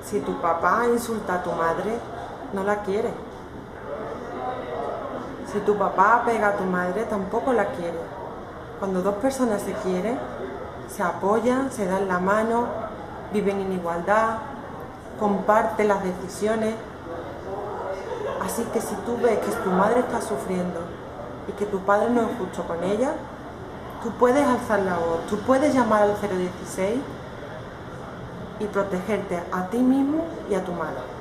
Si tu papá insulta a tu madre, no la quiere. Si tu papá pega a tu madre, tampoco la quiere. Cuando dos personas se quieren, se apoyan, se dan la mano, viven en igualdad, comparten las decisiones. Así que si tú ves que tu madre está sufriendo y que tu padre no es justo con ella, tú puedes alzar la voz, tú puedes llamar al 016 y protegerte a ti mismo y a tu madre.